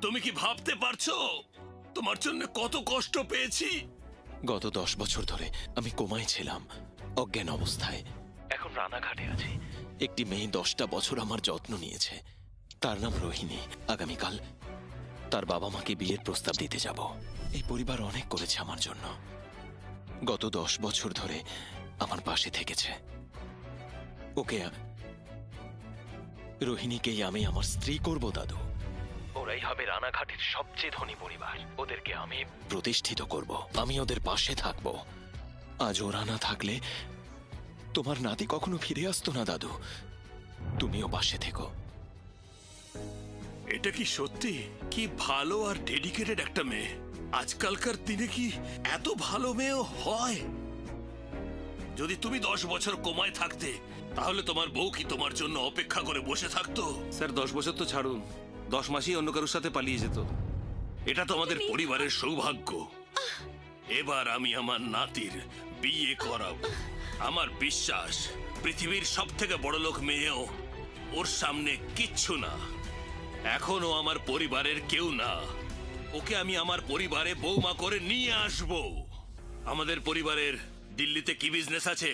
তুমি কি ভাবতে পারছো তোমার জন্য কত কষ্ট পেয়েছি? গত 10 বছর ধরে আমি কোমায় ছিলাম, অজ্ঞান অবস্থায়। এখন রানাঘাটে আছি। একটি মেয়ে 10টা বছর আমার যত্ন নিয়েছে। তার নাম রোহিণী। আগামীকাল তার বাবা মাকে বিয়ের প্রস্তাব দিতে যাব। এই পরিবার অনেক করেছে আমার জন্য। গত 10 বছর ধরে আমার পাশে থেকেছে। ওকে, রোহিণীকেই আমি আমার স্ত্রী করব দাদু। ওরাই হবে রানাঘাটের সবচেয়ে ধনী পরিবার। ওদেরকে আমি প্রতিষ্ঠিত করব। আমি ওদের পাশে থাকব। আজ ওরা না থাকলে তোমার নাতি কখনো ফিরে আসতো না দাদু। তুমিও পাশে থেকো। এটা কি সত্যি? কি ভালো আর ডেডিকেটেড একটা মেয়ে। আজকালকার দিনে কি এত ভালো মেয়েও হয়? যদি তুমি 10 বছর কোমায় থাকতে তাহলে তোমার বউ কি তোমার জন্য অপেক্ষা করে বসে থাকতো? স্যার 10 বছর তো ছাড়ুন, 10 মাসই অন্য কারোর সাথে পালিয়ে যেত। এটা তো আমাদের পরিবারের সৌভাগ্য। এবার আমি আমার নাতির বিয়ে করাবো। আমার বিশ্বাস পৃথিবীর সব থেকে বড় লোক মেয়েও ওর সামনে কিচ্ছু না। এখনো আমার পরিবারের কেউ না। ওকে আমি আমার পরিবারে বৌমা করে নিয়ে আসব। আমাদের পরিবারের দিল্লিতে কি বিজনেস আছে?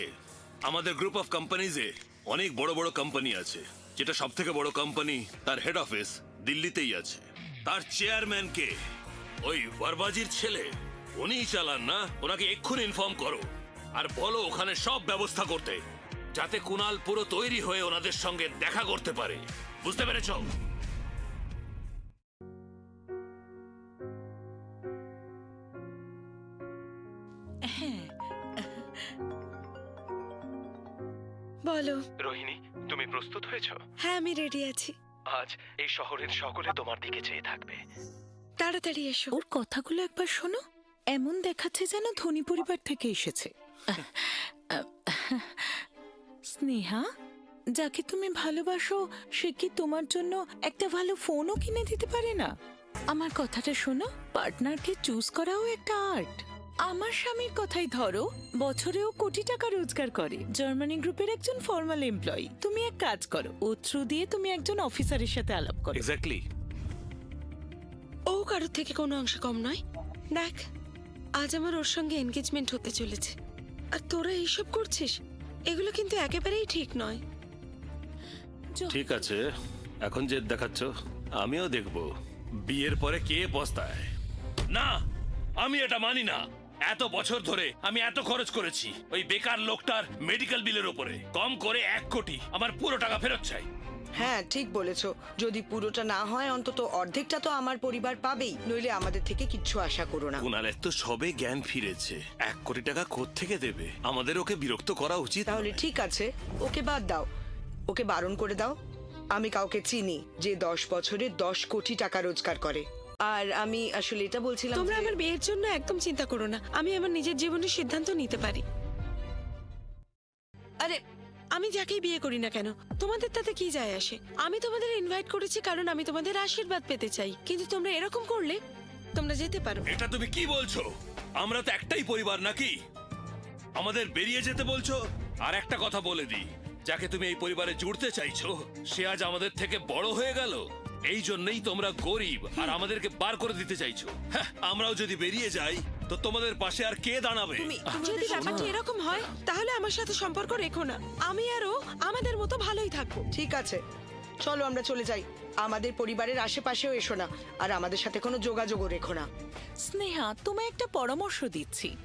আমাদের গ্রুপ অফ কোম্পানিজে অনেক বড় বড় কোম্পানি আছে। যেটা সব থেকে বড় কোম্পানি, তার হেড অফিস দিল্লিতেই আছে। তার চেয়ারম্যানকে ওই বরবাজির ছেলে উনিই চালান না? ওনাকে এক্ষুনি ইনফর্ম করো আর বলো ওখানে সব ব্যবস্থা করতে, যাতে কুনাল পুরো তৈরি হয়ে ওনাদের সঙ্গে দেখা করতে পারে। বুঝতে পেরেছ? বলো। রোহিণী, তুমি প্রস্তুত হয়েছো? হ্যাঁ, আমি রেডি আছি। আজ এই শহরের সকলে তোমার দিকে চেয়ে থাকবে। তাড়াতাড়ি এসো। ওর কথাগুলো একবার শোনো। এমন দেখাচ্ছে যেন ধনী পরিবার থেকে এসেছে। স্নেহা, যাকে তুমি ভালোবাসো সে কি তোমার জন্য একটা ভালো ফোনও কিনে দিতে পারে না? আমার কথাটা শোনো, পার্টনারকে চুজ করাও একটা আর্ট। আমার স্বামীর কথাই ধরো, বছরেও কোটি টাকা রোজগার করে, জার্মানি গ্রুপের একজন ফর্মাল এমপ্লয়ি। তুমি এক কাজ করো, ও থ্রু দিয়ে তুমি একজন অফিসারের সাথে আলাপ করো। এক্স্যাক্টলি। ও কারোর থেকে কোনো অংশে কম নয়। দেখ, আজ আমার ওর সঙ্গে এনগেজমেন্ট হতে চলেছে, আর তোরা এইসব করছিস। এগুলো কিন্তু একেবারেই ঠিক নয়। ঠিক আছে, এখন জেদ দেখাচ্ছ, আমিও দেখব। বিয়ের পরে কে পস্তায়? না, আমি এটা মানি না। এত বছর ধরে আমি এত খরচ করেছি ওই বেকার লোকটার মেডিকেল বিলের উপরে। কম করে 1 কোটি। আমার পুরো টাকা ফেরত চাই। হ্যাঁ, ঠিক বলেছো। যদি পুরোটা না হয় অন্তত অর্ধেকটা তো আমার পরিবার পাবেই, নইলে আমাদের থেকে কিচ্ছু আশা করো না। কুনালের তো সবে জ্ঞান ফিরেছে। 1 কোটি টাকা কোত্থেকে দেবে? আমাদের ওকে বিরক্ত করা উচিত। তাহলে ঠিক আছে, ওকে বাদ দাও, ওকে বারণ করে দাও। আমি কাউকে চিনি যে 10 বছরে 10 কোটি টাকা রোজগার করে। আর আমি আসলে এটা বলছিলাম তোমরা যে- আমার বিয়ের জন্য একদম চিন্তা করো না। আমি আমার নিজের জীবনের সিদ্ধান্ত নিতে পারি। আরে আমি যাকেই বিয়ে করি না কেন, তোমাদের তাতে কি যায় আসে? আমি তোমাদের ইনভাইট করেছি কারণ আমি তোমাদের আশীর্বাদ পেতে চাই। কিন্তু তোমরা এরকম করলে তোমরা যেতে পারো। এটা তুমি কি বলছো? আমরা তো একটাই পরিবার নাকি? আমাদের বেরিয়ে যেতে বলছো? আর একটা কথা বলে দিই, যাকে তুমি এই পরিবারে জুড়তে চাইছো সে আজ আমাদের থেকে বড় হয়ে গেল। এই জন্যই তোমরা গরিব আর আমাদেরকে বার করে দিতে চাইছো। হ্যাঁ, আমরাও যদি বেরিয়ে যাই তো তোমাদের পাশে আর কে দাঁড়াবে? যদি ব্যাপারটা এরকম হয় তাহলে আমার সাথে সম্পর্ক রেখো না। আমি আরও আমাদের মতো ভালোই থাকবো। ঠিক আছে, চলো আমরা চলে যাই। আমাদের পরিবারের আশেপাশেও এসো না, আর আমাদের সাথে কোনো যোগাযোগও রেখো না। স্নেহা, তোমায় একটা পরামর্শ দিচ্ছি,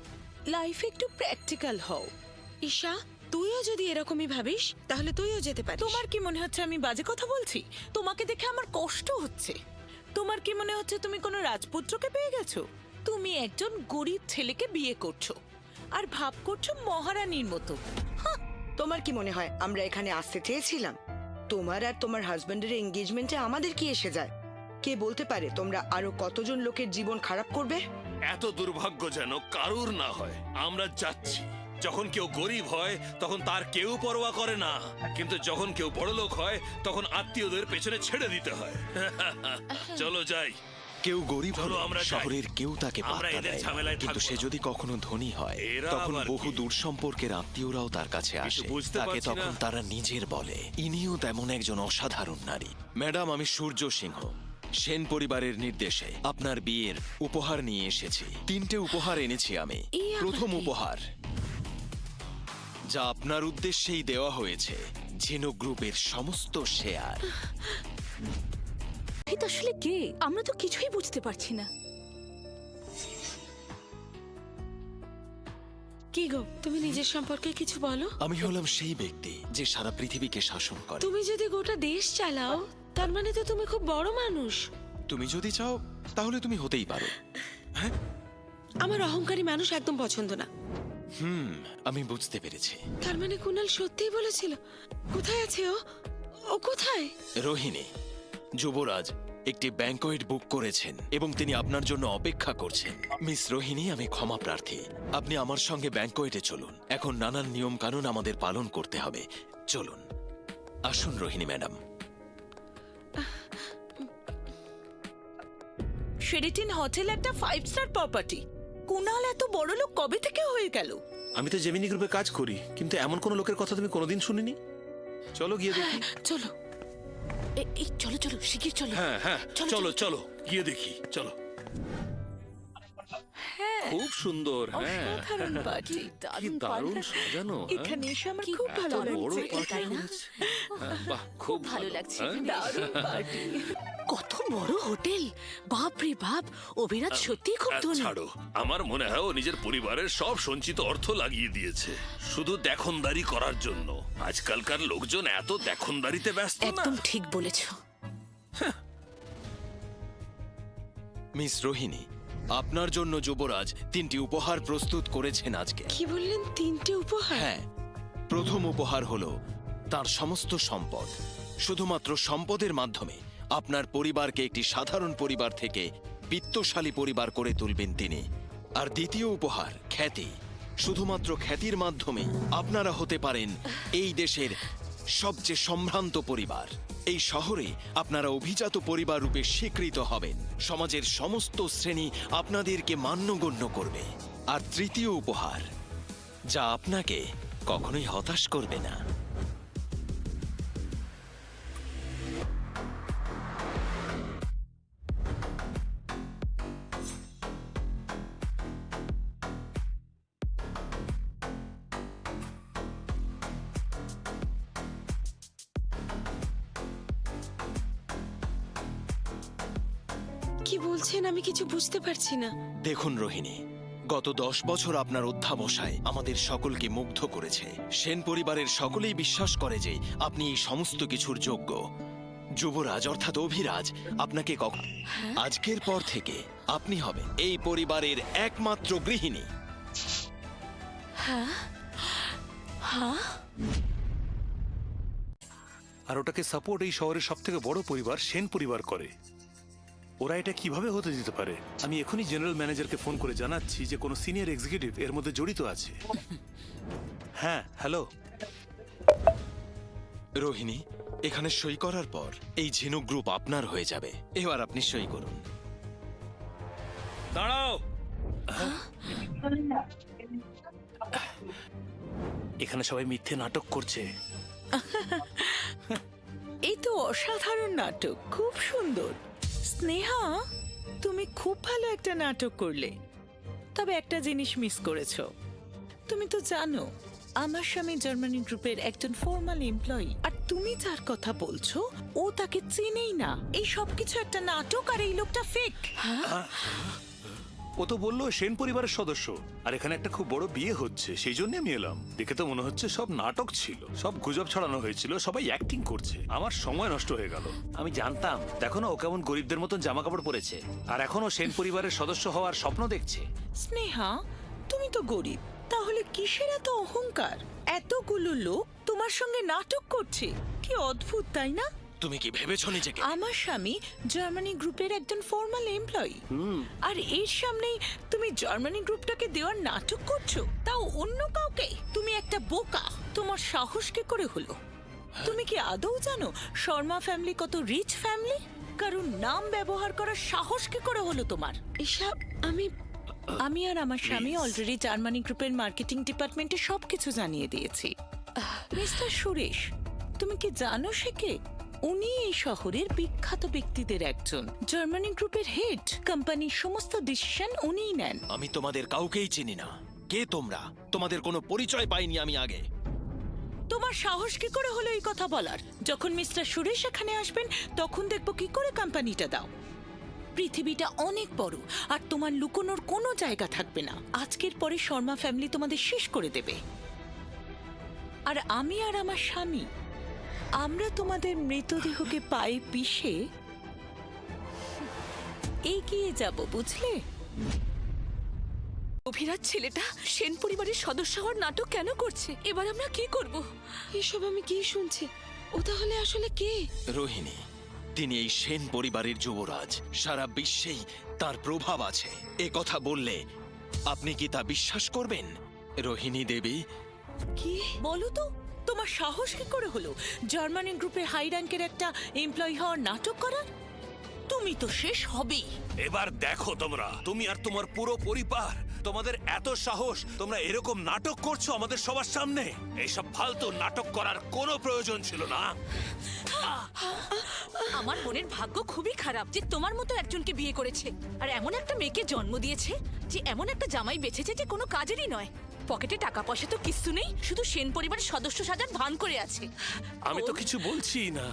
লাইফে একটু প্র্যাকটিক্যাল হও। ঈশা, তুইও যদি এরকমই ভাবিস তাহলে তুইও যেতে পারিস। তোমার কি মনে হচ্ছে আমি বাজে কথা বলছি? তোমাকে দেখে আমার কষ্ট হচ্ছে। তোমার কি মনে হচ্ছে তুমি কোনো রাজপুত্রকে পেয়ে গেছো? তুমি একজন গরিব ছেলেকে বিয়ে করছো আর ভাব করছো মহারানীর মতো। তোমার কি মনে হয় আমরা এখানে আসতে চেয়েছিলাম? তোমার আর তোমার হাজবেন্ডের এঙ্গেজমেন্টে আমাদের কি এসে যায়? কে বলতে পারে তোমরা আরো কতজন লোকের জীবন খারাপ করবে? এত দুর্ভাগ্য যেন কারুর না হয়। আমরা যাচ্ছি। যখন কেউ গরিব হয় তখন তার কেউ পরোয়া করে না, কিন্তু যখন কেউ বড়লোক হয় তখন আত্মীয়দের পেছনে ছেড়ে দিতে হয়। চলো যাই। কেউ গরিব চলো হলে আমরা যাই। শহরের কেউ তাকে আমরা পাত্তা এদের দেয় না। ঝামেলায় কিন্তু থাকবো সে না। যদি কখনো ধনী হয় এরা তখন আবার বহু কি? দূর সম্পর্কের আত্মীয়রাও তার কাছে আসে। বুঝতে তাকে পারছি তখন না। তারা নিজের বলে। ইনিও তেমন একজন অসাধারণ নারী। ম্যাডাম, আমি সূর্য সিংহ। সেন পরিবারের নির্দেশে আপনার বিয়ের উপহার নিয়ে এসেছি। 3টে উপহার এনেছি আমি। এই আবার প্রথম কি? উপহার, যা আপনার উদ্দেশ্যেই দেওয়া হয়েছে, ঝিনুক গ্রুপের সমস্ত শেয়ার। এটা আসলে কে? আমরা তো কিছুই বুঝতে পারছি না। কি গো, তুমি নিজের সম্পর্কে কিছু বলো। আমি হলাম সেই ব্যক্তি যে সারা পৃথিবীকে শাসন করে। তুমি যদি গোটা দেশ চালাও, তার মানে তো তুমি খুব বড় মানুষ। তুমি যদি চাও তাহলে তুমি হতেই পারো। আমার অহংকারী মানুষ একদম পছন্দ না। আমি বুঝতে পেরেছি। তার মানে কুনাল সত্যিই বলেছিল। কোথায় আছে ও? ও কোথায়? রোহিণী, যুবরাজ একটি ব্যাংকোয়েট বুক করেছেন এবং তিনি আপনার জন্য অপেক্ষা করছেন। মিস রোহিণী, আমি ক্ষমা প্রার্থী। আপনি আমার সঙ্গে ব্যাংকোয়েটে চলুন। এখন নানান নিয়ম কানুন আমাদের পালন করতে হবে। চলুন, আসুন রোহিণী ম্যাডাম। শেরিটন হোটেল একটা 5 স্টার প্রপার্টি। কুনাল এত বড় লোক কবে থেকে হয়ে গেল? আমি তো জেমিনি গ্রুপে কাজ করি, কিন্তু এমন কোনো লোকের কথা তুমি কোনোদিন শুনিনি। চলো গিয়ে দেখি। চলো এই চলো চলো শিগগির চলো। হ্যাঁ হ্যাঁ, চলো, চলো চলো। চলো গিয়ে দেখি, চলো। খুব সুন্দর। হ্যাঁ, অসাধারণ পার্টি। কি দারুণ সাজানো। হ্যাঁ? এখানে এসে আমার কি খুব ভালো দারুণ বড় লাগছে। পার্টি তাই না? করেছে। হ্যাঁ, বাহ, খুব ভালো লাগছে। হ্যাঁ? দারুণ পার্টি। কত বড় হোটেল! বাপ রে বাপ, অভিরাজ সত্যিই খুব ধনী। ছাড়ো, আমার মনে হয় ও নিজের পরিবারের সব সঞ্চিত অর্থ লাগিয়ে দিয়েছে শুধু দেখনদারি করার জন্য। আজকালকার লোকজন এত দেখনদারিতে ব্যস্ত না। একদম ঠিক বলেছো। মিস রোহিণী, আপনার জন্য যুবরাজ 3টি উপহার প্রস্তুত করেছেন আজকে। কি বললেন? 3টে উপহার? হ্যাঁ, প্রথম উপহার হলো তার সমস্ত সম্পদ। শুধুমাত্র সম্পদের মাধ্যমে আপনার পরিবারকে একটি সাধারণ পরিবার থেকে বিত্তশালী পরিবার করে তুলবেন তিনি। আর দ্বিতীয় উপহার, খ্যাতি। শুধুমাত্র খ্যাতির মাধ্যমে আপনারা হতে পারেন এই দেশের সবচেয়ে সম্ভ্রান্ত পরিবার। এই শহরে আপনারা অভিজাত পরিবার রূপে স্বীকৃত হবেন। সমাজের সমস্ত শ্রেণী আপনাদেরকে মান্যগণ্য করবে। আর তৃতীয় উপহার, যা আপনাকে কখনোই হতাশ করবে না। কি বলছেন? আমি কিছু বুঝতে পারছি না। দেখুন রোহিণী, গত 10 বছর আপনার অধ্যাবসায় আমাদের সকলকে মুগ্ধ করেছে। সেন পরিবারের সকলেই বিশ্বাস করে যে আপনি এই সমস্ত কিছুর যোগ্য। যুবরাজ অর্থাৎ অভিরাজ আপনাকে আজকের পর থেকে আপনি হবেন এই পরিবারের একমাত্র গৃহিণী। আর ওটাকে সাপোর্ট এই শহরের সব থেকে বড় পরিবার সেন পরিবার করে। ওরা এটা কিভাবে হতে দিতে পারে? আমি এখনই জেনারেল ম্যানেজারকে ফোন করে জানাচ্ছি যে কোনো সিনিয়র এক্সিকিউটিভ এর মধ্যে জড়িত আছে। হ্যাঁ, হ্যালো। রোহিণী, এখানে সই করার পর এই ঝিনুক গ্রুপ আপনার হয়ে যাবে। এবার আপনি সই করুন। দাঁড়াও। এখানে সবাই মিথ্যে নাটক করছে। এই তো অসাধারণ নাটক, খুব সুন্দর। স্নেহা, তুমি খুব ভালো একটা নাটক করলে। তবে একটা জিনিস মিস করেছো। তুমি তো জানো আমার স্বামী জার্মানি গ্রুপের একজন ফর্মাল এমপ্লয়ি, আর তুমি যার কথা বলছো ও তাকে চেনেই না। এই সবকিছু একটা নাটক, আর এই লোকটা ফেক। ও তো বললো সেন পরিবারের সদস্য, আর এখানে একটা খুব বড় বিয়ে হচ্ছে, সেই জন্য আমি এলাম। দেখে তো মনে হচ্ছে সব নাটক ছিল, সব গুজব ছড়ানো হয়েছিল, সবাই অ্যাক্টিং করছে। আমার সময় নষ্ট হয়ে গেল। আমি জানতাম। দেখো না ও কেমন গরিবদের মতন জামা কাপড় পরেছে, আর এখনো সেন পরিবারের সদস্য হওয়ার স্বপ্ন দেখছে। স্নেহা, তুমি তো গরিব, তাহলে কিসের এত অহংকার? এতগুলো লোক তোমার সঙ্গে নাটক করছে, কি অদ্ভুত, তাই না? তুমি কি ভেবেছো নিজেকে? আমার স্বামী জার্মানি গ্রুপের একজন ফর্মাল এমপ্লয়ি, আর এর সামনেই তুমি জার্মানি গ্রুপটাকে দেওয়ার নাটক করছো, তাও অন্য কাউকে। তুমি একটা বোকা। তোমার সাহস কি করে হলো? তুমি কি আদৌ জানো শর্মা ফ্যামিলি কত রিচ ফ্যামিলি? কারণ নাম ব্যবহার করার সাহস কি করে হলো তোমার? এসব আমি আর আমার স্বামী অলরেডি জার্মানি গ্রুপের মার্কেটিং ডিপার্টমেন্টে সবকিছু জানিয়ে দিয়েছি। মিস্টার সুরেশ, তুমি কি জানো সে কে? উনি এই শহরের বিখ্যাত ব্যক্তিদের একজন, জার্মানি গ্রুপের হেড। কোম্পানির সমস্ত ডিসিশন উনিই নেন। আমি তোমাদের কাউকেই চিনি না। কে তোমরা? তোমাদের কোনো পরিচয় পাইনি আমি আগে। তোমার সাহস কি করে হলো এই কথা বলার? যখন মিস্টার সুরেশ এখানে আসবেন তখন দেখবো কি করে কোম্পানিটা দাও। পৃথিবীটা অনেক বড়, আর তোমার লুকোনোর কোনো জায়গা থাকবে না। আজকের পরে শর্মা ফ্যামিলি তোমাদের শেষ করে দেবে। আর আমি আর আমার স্বামী, আমরা তোমাদের মৃতদেহকে পায়ে পিষে এগিয়ে যাব, বুঝলে? অভিরাজ ছেলেটা সেন পরিবারের সদস্য হওয়ার নাটক কেন করছে? এবার আমরা কি করব? এসব আমি কি শুনছি? ও তাহলে আসলে কে? রোহিণী, তিনি এই সেন পরিবারের যুবরাজ। সারা বিশ্বেই তার প্রভাব আছে। এ কথা বললে আপনি কি তা বিশ্বাস করবেন? রোহিণী দেবী, কি বলো তো, তোমার সাহস কি করে হলো জার্মানি গ্রুপের হাই র্যাঙ্কের একটা এমপ্লয়ি হওয়ার নাটক করার? তুমি তো শেষ হবেই। এবার দেখো তোমরা, তুমি আর তোমার পুরো পরিবার, তোমাদের এত সাহস, তোমরা এরকম নাটক করছো আমাদের সবার সামনে। এইসব ফালতু নাটক করার কোনো প্রয়োজন ছিল না। আমার বোনের ভাগ্য খুবই খারাপ যে তোমার মতো একজনকে বিয়ে করেছে, আর এমন একটা মেয়েকে জন্ম দিয়েছে যে এমন একটা জামাই বেঁচেছে যে কোনো কাজেরই নয়। পকেটে টাকা পয়সা তো কিচ্ছু নেই, শুধু সেন পরিবারের সদস্য সাজার ভান করে আছে। আমি তো কিছু বলছি না।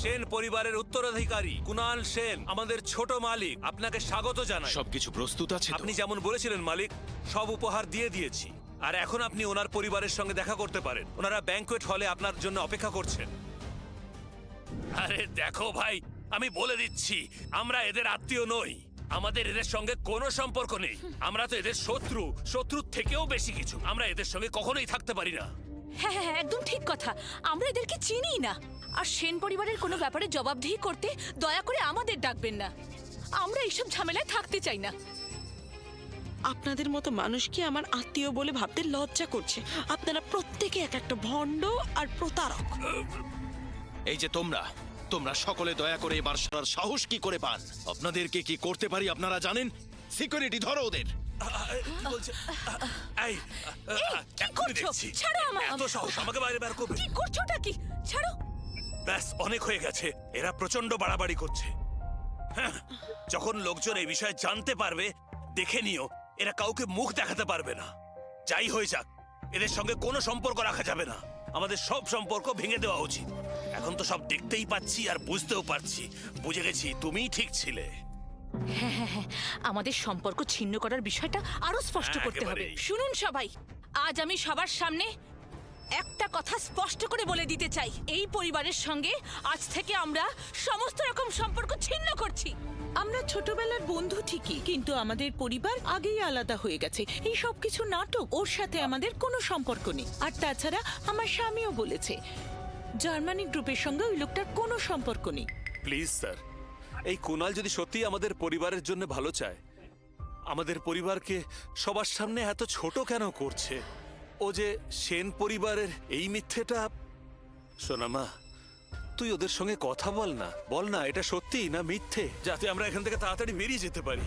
সেন পরিবারের উত্তরাধিকারী কুনাল সেন, আমাদের ছোট মালিক, আপনাকে স্বাগত জানাই। সবকিছু প্রস্তুত আছে তো? আপনি যেমন বলেছিলেন মালিক, সব উপহার দিয়ে দিয়েছি। আর এখন আপনি ওনার পরিবারের সঙ্গে দেখা করতে পারেন। ওনারা ব্যাংকোয়েট হলে আপনার জন্য অপেক্ষা করছেন। আরে দেখো ভাই, আমি বলে দিচ্ছি, আমরা এদের আত্মীয় নই। আমাদের এদের সঙ্গে কোনো সম্পর্ক নেই। আমরা তো এদের শত্রু, শত্রুর থেকেও বেশি কিছু। আমরা এদের সঙ্গে কখনোই থাকতে পারি না। হ্যাঁ হ্যাঁ, একদম ঠিক কথা। আমরা এদেরকে চিনিই না। আর সেন পরিবারের কোনো ব্যাপারে জবাবদিহি করতে দয়া করে আমাদের ডাকবেন না। আমরা এইসব ঝামেলায় থাকতে চাই না। আপনাদের মতো মানুষকে আমার আত্মীয় বলে ভাবতে লজ্জা করছে। আপনারা প্রত্যেকে এক একটা ভণ্ড আর প্রতারক। এই যে তোমরা সকলে দয়া করে এবার সারার সাহস কি করে পান? আপনাদেরকে কি করতে পারি আপনারা জানেন? সিকিউরিটি ধরো ওদের। এই, কি এক্ষুনি করছো? দেখছি। ছাড়ো আমায়। এত সাহস, আমাকে বাইরে বের করবে? কি করছোটা কি? ছাড়ো। ব্যাস, অনেক হয়ে গেছে। এরা প্রচন্ড বাড়াবাড়ি করছে। হ্যাঁ, যখন লোকজন এই বিষয়ে জানতে পারবে, দেখে নিও, এরা কাউকে মুখ দেখাতে পারবে না। যাই হয়ে যাক, এদের সঙ্গে কোনো সম্পর্ক রাখা যাবে না। আমাদের সব সম্পর্ক ভেঙে দেওয়া উচিত। এখন তো সব দেখতেই পাচ্ছি আর বুঝতেও পারছি। বুঝে গেছি তুমিই ঠিক ছিলে। হ্যাঁ হ্যাঁ হ্যাঁ, আমাদের সম্পর্ক ছিন্ন করার বিষয়টা আরো স্পষ্ট হ্যাঁ, করতে হবে। একেবারেই। শুনুন সবাই, আজ আমি সবার সামনে একটা কথা স্পষ্ট করে বলে দিতে চাই। এই পরিবারের সঙ্গে আজ থেকে আমরা সমস্ত রকম সম্পর্ক ছিন্ন করছি। আমরা ছোটবেলার বন্ধু ঠিকই, কিন্তু আমাদের পরিবার আগেই আলাদা হয়ে গেছে। এই সব কিছু নাটক, ওর সাথে আমাদের কোনো সম্পর্ক নেই। আর তাছাড়া আমার স্বামীও বলেছে জার্মানি গ্রুপের সঙ্গে ওই লোকটার কোনো সম্পর্ক নেই। প্লিজ স্যার, এই কুনাল যদি সত্যি আমাদের পরিবারের জন্য ভালো চায়, আমাদের পরিবারকে সবার সামনে এত ছোট কেন করছে? ও যে সেন পরিবারের এই মিথ্যেটা। সোনামা, তুই ওদের সঙ্গে কথা বল না, এটা সত্যি না মিথ্যে, যাতে আমরা এখান থেকে তাড়াতাড়ি বেরিয়ে যেতে পারি।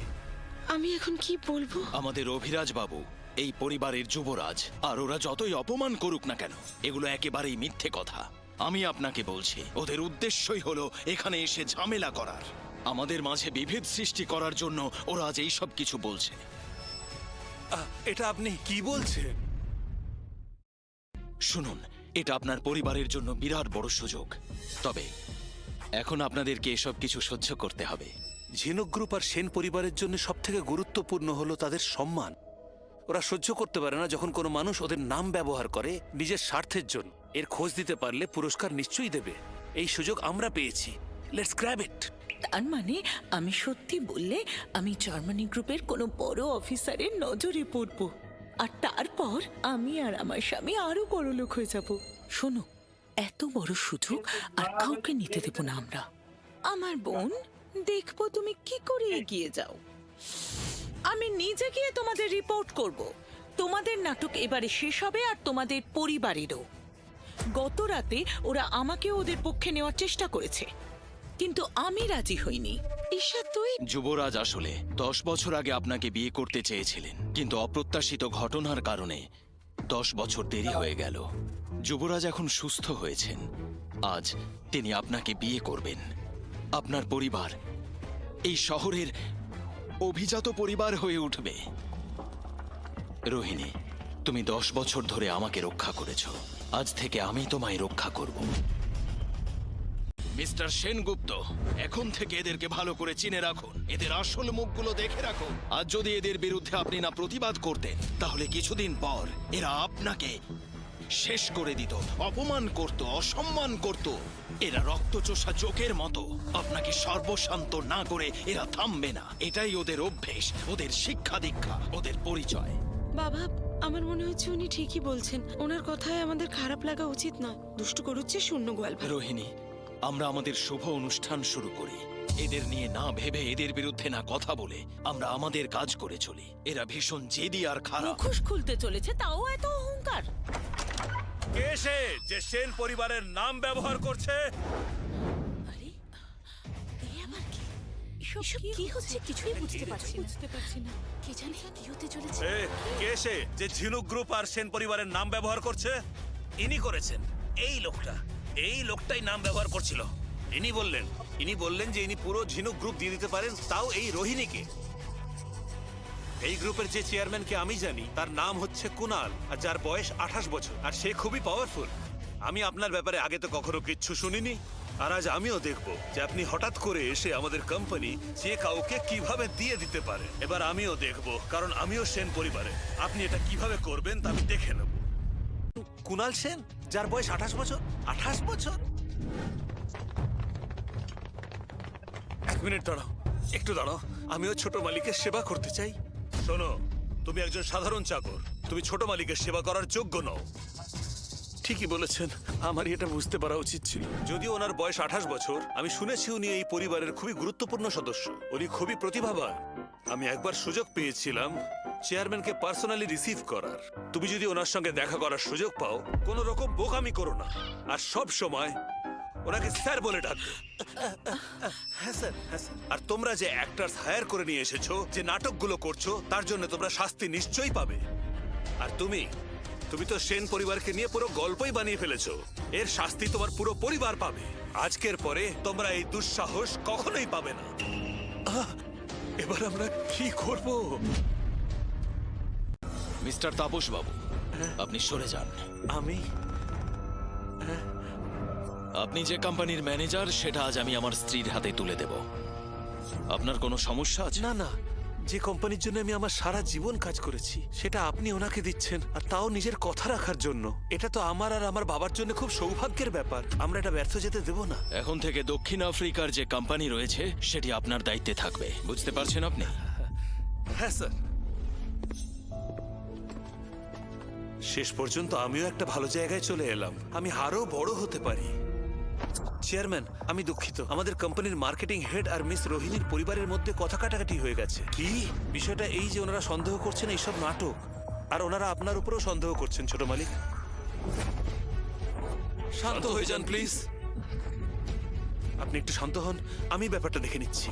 আমি এখন কি বলবো? আমাদের অভিরাজ বাবু এই পরিবারের যুবরাজ, আর ওরা যতই অপমান করুক না কেন, এগুলো একেবারেই মিথ্যে কথা। আমি আপনাকে বলছি, ওদের উদ্দেশ্যই হলো এখানে এসে ঝামেলা করার, আমাদের মাঝে বিভেদ সৃষ্টি করার জন্য ওরা আজ এই সব কিছু বলছে। এটা আপনি কি বলছেন? শুনুন, এটা আপনার পরিবারের জন্য বিরাট বড় সুযোগ। তবে এখন আপনাদেরকে এসব কিছু সহ্য করতে হবে। ঝিনুক গ্রুপ আর সেন পরিবারের জন্য সবথেকে গুরুত্বপূর্ণ হলো তাদের সম্মান। ওরা সহ্য করতে পারে না যখন কোনো মানুষ ওদের নাম ব্যবহার করে নিজের স্বার্থের জন্য। এর খোঁজ দিতে পারলে পুরস্কার নিশ্চয়ই দেবে। এই সুযোগ আমরা পেয়েছি। লেটস গ্র্যাব ইট। তার মানে আমি সত্যি বললে আমি জার্মানি গ্রুপের কোনো বড় অফিসারের নজরে পড়ব, আর তারপর আমি আর আমার স্বামী আরো বড় লোক হয়ে যাব। শোনো, এত বড় সুযোগ আর কাউকে নিতে দেব না আমরা। আমার বোন, দেখবো তুমি কি করে এগিয়ে যাও। আমি নিজে গিয়ে তোমাদের রিপোর্ট করব। তোমাদের নাটক এবারে শেষ হবে, আর তোমাদের পরিবারেরও। গত রাতে ওরা আমাকে ওদের পক্ষে নেওয়ার চেষ্টা করেছে, কিন্তু আমি রাজি হইনি। ঈশা, তুই যুবরাজ আসলে 10 বছর আগে আপনাকে বিয়ে করতে চেয়েছিলেন, কিন্তু অপ্রত্যাশিত ঘটনার কারণে 10 বছর দেরি হয়ে গেল। যুবরাজ এখন সুস্থ হয়েছেন। আজ তিনি আপনাকে বিয়ে করবেন। আপনার পরিবার এই শহরের অভিজাত পরিবার হয়ে উঠবে। রোহিণী, তুমি 10 বছর ধরে আমাকে রক্ষা করেছ, আজ থেকে আমি তোমায় রক্ষা করব। মিস্টার সেনগুপ্ত, এখন থেকে এদেরকে ভালো করে চিনে রাখুন, এদের আসল মুখগুলো দেখে রাখুন। আজ যদি এদের বিরুদ্ধে আপনি না প্রতিবাদ করতেন, তাহলে কিছুদিন পর এরা আপনাকে শেষ করে দিত, অপমান করত, অসম্মান করত। এরা রক্তচোষা জোকের মতো। আপনাকে সর্বশান্ত না করে এরা থামবে না। এটাই ওদের অভ্যেস, ওদের শিক্ষা দীক্ষা, ওদের পরিচয়। বাবা, আমার মনে হচ্ছে উনি ঠিকই বলছেন। ওনার কথায় আমাদের খারাপ লাগা উচিত নয়। দুষ্টু করুচ্ছে শূন্য গোয়াল ভাই। রোহিণী, আমরা আমাদের শুভ অনুষ্ঠান শুরু করি। এদের নিয়ে না ভেবে, এদের বিরুদ্ধে না কথা বলে আমরা আমাদের কাজ করে চলি। এরা ভীষণ জেদি আর খারাপ। মুখোশ খুলতে চলেছে, তাও এত অহংকার। কে সে যে সেন পরিবারের নাম ব্যবহার করছে? আরে এ আবার কি? এসব কি হচ্ছে কিছুই বুঝতে পারছি না। কে জানে কি হতে চলেছে। কে সে যে ঝিনুক গ্রুপ আর সেন পরিবারের নাম ব্যবহার করছে? ইনি করেছেন। এই লোকটাই নাম ব্যবহার করছিল। ইনি বললেন যে ইনি পুরো ঝিনুক গ্রুপ দিয়ে দিতে পারেন, তাও এই রোহিণীকে। এই গ্রুপের যে চেয়ারম্যানকে আমি জানি তার নাম হচ্ছে কুনাল, আর যার বয়স 28 বছর, আর সে খুবই পাওয়ারফুল। আমি আপনার ব্যাপারে আগে তো কখনো কিচ্ছু শুনিনি, আর আজ আমিও দেখব যে আপনি হঠাৎ করে এসে আমাদের কোম্পানি যে কাউকে কিভাবে দিয়ে দিতে পারে। এবার আমিও দেখব, কারণ আমিও সেন পরিবারে। আপনি এটা কিভাবে করবেন তা আমি দেখে নেব। কুনাল সেন, যার বয়স 28 বছর। 28 বছর? এক মিনিট দাঁড়াও, একটু দাঁড়াও। আমিও ছোট মালিকের সেবা করতে চাই। শোনো, তুমি একজন সাধারণ চাকর, তুমি ছোট মালিকের সেবা করার যোগ্য নও। ঠিকই বলেছেন, আমারই এটা বুঝতে পারা উচিত ছিল। যদিও ওনার বয়স 28 বছর, আমি শুনেছি উনি এই পরিবারের খুবই গুরুত্বপূর্ণ সদস্য। উনি খুবই প্রতিভাবান। আমি একবার সুযোগ পেয়েছিলাম চেয়ারম্যানকে পার্সোনালি রিসিভ করার। তুমি যদি ওনার সঙ্গে দেখা করার সুযোগ পাও, কোনো রকম বোকামি করো না, আর সব সময় ওনাকে স্যার বলে ডাকবে। হ্যাঁ স্যার, হ্যাঁ স্যার। আর তোমরা যে অ্যাক্টরস হায়ার করে নিয়ে এসেছো, যে নাটকগুলো করছো, তার জন্য তোমরা শাস্তি নিশ্চয়ই পাবে। আর তুমি তো সেন পরিবারকে নিয়ে পুরো গল্পই বানিয়ে ফেলেছো। এর শাস্তি তোমার পুরো পরিবার পাবে। আজকের পরে তোমরা এই দুঃসাহস কখনোই পাবে না। এবার আমরা কি করব? মিস্টার তাপস বাবু, আপনি সরে যান। আমি আপনি যে কোম্পানির ম্যানেজার, সেটা আজ আমি আমার স্ত্রীর হাতে তুলে দেব। আপনার কোনো সমস্যা আছে? না না, যে কোম্পানির জন্য আমি আমার সারা জীবন কাজ করেছি, সেটা আপনি ওনাকে দিচ্ছেন, আর তাও নিজের কথা রাখার জন্য। এটা তো আমার আর আমার বাবার জন্য খুব সৌভাগ্যের ব্যাপার। আমরা এটা ব্যর্থ যেতে দেব না। এখন থেকে দক্ষিণ আফ্রিকার যে কোম্পানি রয়েছে, সেটি আপনার দায়িত্বে থাকবে। বুঝতে পারছেন আপনি? হ্যাঁ স্যার। শেষ পর্যন্ত আমিও একটা ভালো জায়গায় চলে এলাম। আমি আরো বড় হতে পারি। চেয়ারম্যান, আমি দুঃখিত, আমাদের কোম্পানির মার্কেটিং হেড আর মিস রোহিণীর পরিবারের মধ্যে কথা কাটাকাটি হয়ে গেছে। কি বিষয়টা এই যে ওনারা সন্দেহ করছেন এইসব নাটক, আর ওনারা আপনার উপরেও সন্দেহ করছেন ছোট মালিক। শান্ত হয়ে যান প্লিজ। আপনি একটু শান্ত হন, আমি ব্যাপারটা দেখে নিচ্ছি।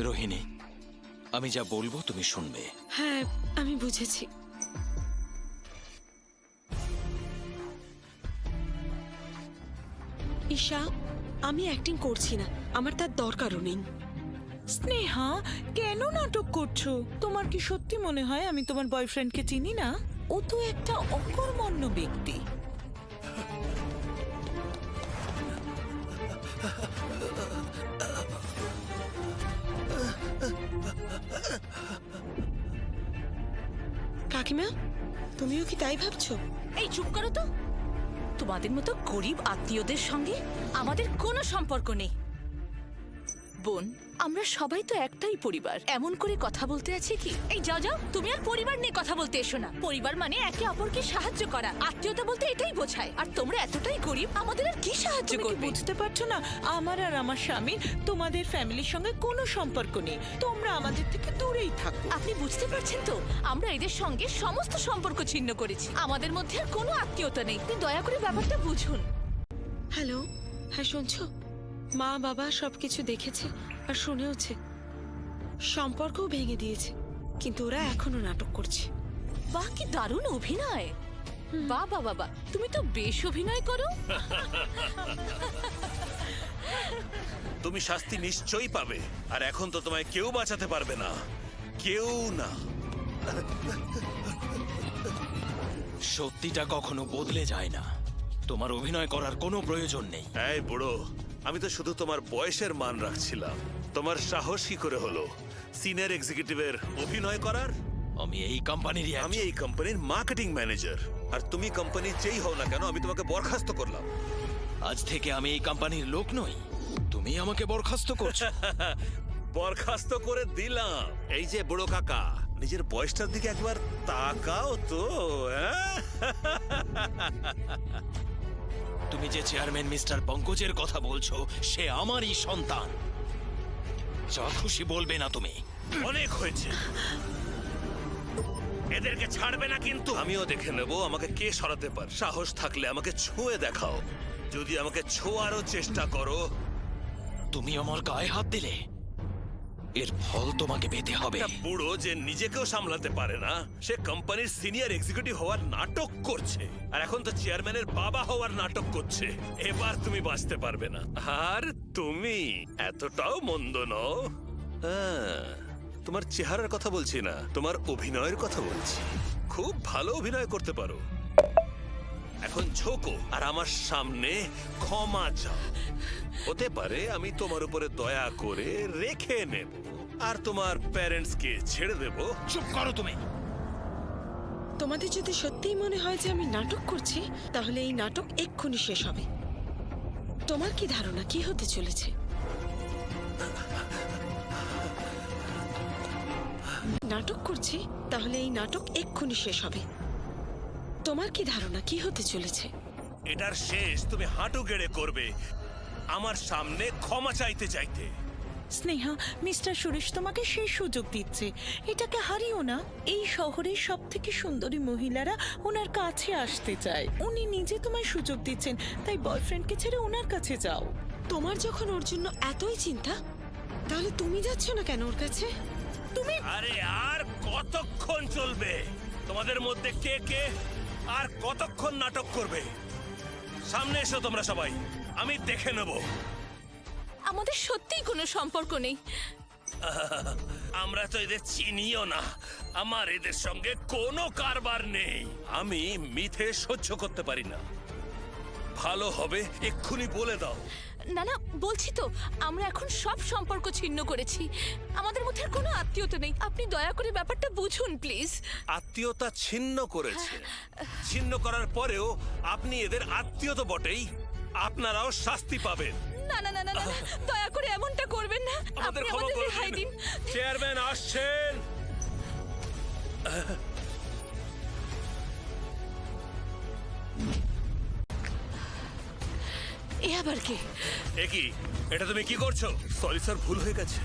রোহিণী, আমি যা বলবো তুমি শুনবে। হ্যাঁ, আমি বুঝেছি। ঈশা, আমি অ্যাক্টিং করছি না, আমার তার দরকারও নেই। স্নেহা, কেন নাটক করছো? তোমার কি সত্যি মনে হয় আমি তোমার বয়ফ্রেন্ডকে চিনি না? ও তো একটা অকর্মণ্য ব্যক্তি। কাকিমা, তুমিও কি তাই ভাবছো? এই চুপ করো তো। তোমাদের মতো গরিব আত্মীয়দের সঙ্গে আমাদের কোনো সম্পর্ক নেই। বোন, আমরা সবাই তো একটাই পরিবার। এমন করে কথা বলতে আছে কি? এই যাও যাও, তুমি আর পরিবার নিয়ে কথা বলতে এসো না। পরিবার মানে একে অপরকে সাহায্য করা, আত্মীয়তা বলতে এটাই বোঝায়। আর তোমরা এতটাই গরিব, আমাদের আর কি সাহায্য তুমি কি করবে? বুঝতে পারছো না? আমার আর আমার স্বামীর তোমাদের ফ্যামিলির সঙ্গে কোনো সম্পর্ক নেই। তোমরা আমাদের থেকে দূরেই থাকো। আপনি বুঝতে পারছেন তো, আমরা এদের সঙ্গে সমস্ত সম্পর্ক ছিন্ন করেছি। আমাদের মধ্যে আর কোনো আত্মীয়তা নেই। আপনি দয়া করে ব্যাপারটা বুঝুন। হ্যালো, হ্যাঁ শুনছো? মা বাবা সবকিছু দেখেছে আর শুনেওছে, সম্পর্কও ভেঙে দিয়েছে, কিন্তু ওরা এখনো নাটক করছে। বাহ, কি দারুণ অভিনয়! বাবা বাবা, তুমি তো বেশ অভিনয় করো। তুমি শাস্তি নিশ্চয়ই পাবে, আর এখন তো তোমায় কেউ বাঁচাতে পারবে না, কেউ না। সত্যিটা কখনো বদলে যায় না। তোমার অভিনয় করার কোনো প্রয়োজন নেই। এই বুড়ো, আমি তো শুধু তোমার বয়সের মান রাখছিলাম। তোমার সাহস কি করে হলো সিনিয়র এক্সিকিউটিভের অভিনয় করার? আমি এই কোম্পানিরই আমি এই কোম্পানির মার্কেটিং ম্যানেজার, আর তুমি কোম্পানির যেই হও না কেন আমি তোমাকে বরখাস্ত করলাম। আজ থেকে আমি এই কোম্পানির লোক নই, তুমি আমাকে বরখাস্ত করছো। বরখাস্ত করে দিলাম। এই যে বুড়ো কাকা, নিজের বয়সটার দিকে একবার তাকাও তো। হ্যাঁ? তুমি যে চেয়ারম্যান মিস্টার পঙ্কজের কথা বলছো, সে আমারই সন্তান। যা খুশি বলবে না তুমি। অনেক হয়েছে, এদেরকে ছাড়বে না কিন্তু। আমিও দেখে নেব আমাকে কে সরাতে পারে। সাহস থাকলে আমাকে ছুঁয়ে দেখাও। যদি আমাকে ছোঁয়ারও চেষ্টা করো, তুমি আমার গায়ে হাত দিলে এর ফল তোমাকে পেতে হবে। একটা বুড়ো যে নিজেকেও সামলাতে পারে না, সে কোম্পানির সিনিয়র এক্সিকিউটিভ হওয়ার নাটক করছে, আর এখন তো চেয়ারম্যানের বাবা হওয়ার নাটক করছে। এবার তুমি বাঁচতে পারবে না। আর তুমি এতটাও মন্দ নও। হ্যাঁ, তোমার চেহারার কথা বলছি না, তোমার অভিনয়ের কথা বলছি। খুব ভালো অভিনয় করতে পারো। এখন ঝোঁকো আর আমার সামনে ক্ষমা চাও। হতে পারে আমি তোমার উপরে দয়া করে রেখে নেব, আর তোমার প্যারেন্টসকে ছেড়ে দেব। চুপ করো তুমি। তোমাদের যদি সত্যিই মনে হয় যে আমি নাটক করছি, তাহলে এই নাটক এক্ষুনি শেষ হবে। তোমার কি ধারণা কি হতে চলেছে? নাটক করছি, তাহলে এই নাটক এক্ষুনি শেষ হবে। তোমার কি ধারণা কি হতে চলেছে? এটার শেষ তুমি হাঁটু গেড়ে করবে আমার সামনে ক্ষমা চাইতে চাইতে। স্নেহা, মিস্টার সুরেশ তোমাকে সেই সুযোগ দিচ্ছে, এটাকে হারিও না। এই শহরের সব থেকে সুন্দরী মহিলারা ওনার কাছে আসতে চায়। উনি নিজে তোমায় সুযোগ দিচ্ছেন, তাই বয়ফ্রেন্ডকে ছেড়ে ওনার কাছে যাও। তোমার যখন ওর জন্য এতই চিন্তা, তাহলে তুমি যাচ্ছ না কেন ওর কাছে? আরে আর কতক্ষণ চলবে? তোমাদের মধ্যে কে কে আর কতক্ষণ নাটক করবে? সামনে এসো তোমরা সবাই, আমি দেখে নেব। আমাদের সত্যিই কোনো সম্পর্ক নেই। আমরা তো এদের চিনিও না, আমার এদের সঙ্গে কোনো কারবার নেই। আমি মিথ্যে সহ্য করতে পারি না। ভালো হবে এক্ষুনি বলে দাও। না না, বলছি তো, আমরা এখন সব সম্পর্ক ছিন্ন করেছি। আমাদের মধ্যে আর কোনো আত্মীয়তা নেই। আপনি দয়া করে ব্যাপারটা বুঝুন প্লিজ। আত্মীয়তা ছিন্ন করেছে, ছিন্ন করার পরেও আপনি এদের আত্মীয় তো বটেই, আপনারাও শাস্তি পাবেন। না না না না না, দয়া করে এমনটা করবেন না। আমাদের আপনি ক্ষমা আমাদের করে রেহাই দিন। দিন। চেয়ারম্যান আসছেন। এ আবার কে? এ কি? এটা তুমি কি করছো? সরি স্যার, ভুল হয়ে গেছে।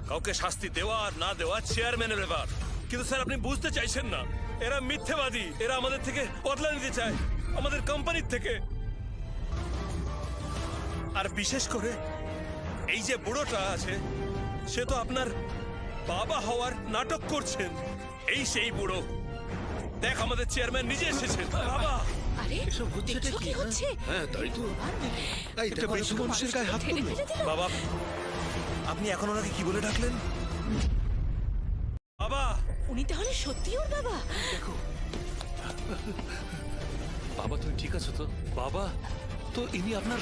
কাউকে শাস্তি দেওয়া আর না দেওয়া চেয়ারম্যানের ব্যাপার, কিন্তু স্যার আপনি বুঝতে চাইছেন না। এরা মিথ্যেবাদী, এরা আমাদের থেকে বদলা নিতে চায়, আমাদের কোম্পানির থেকে। আর বিশেষ করে এই যে বুড়োটা আছে, সে তো আপনার বাবা হওয়ার নাটক করছেন। এই সেই বুড়ো। দেখ, আমাদের চেয়ারম্যান নিজে এসেছেন। বাবা, আরে এসব হচ্ছেটা দেখছো কি? কি হচ্ছে? হ্যাঁ তাই তো। এই একটা দেখো, বেশি মানুষের গায়ে হাত ঠেলে তুললো। ফেলে দিল। বাবা, আপনি এখন ওনাকে কি বলে ডাকলেন? বাবা, উনি তাহলে সত্যি ওর বাবা? বাবা তুমি ঠিক আছো তো? বাবা, তো ইনি আপনার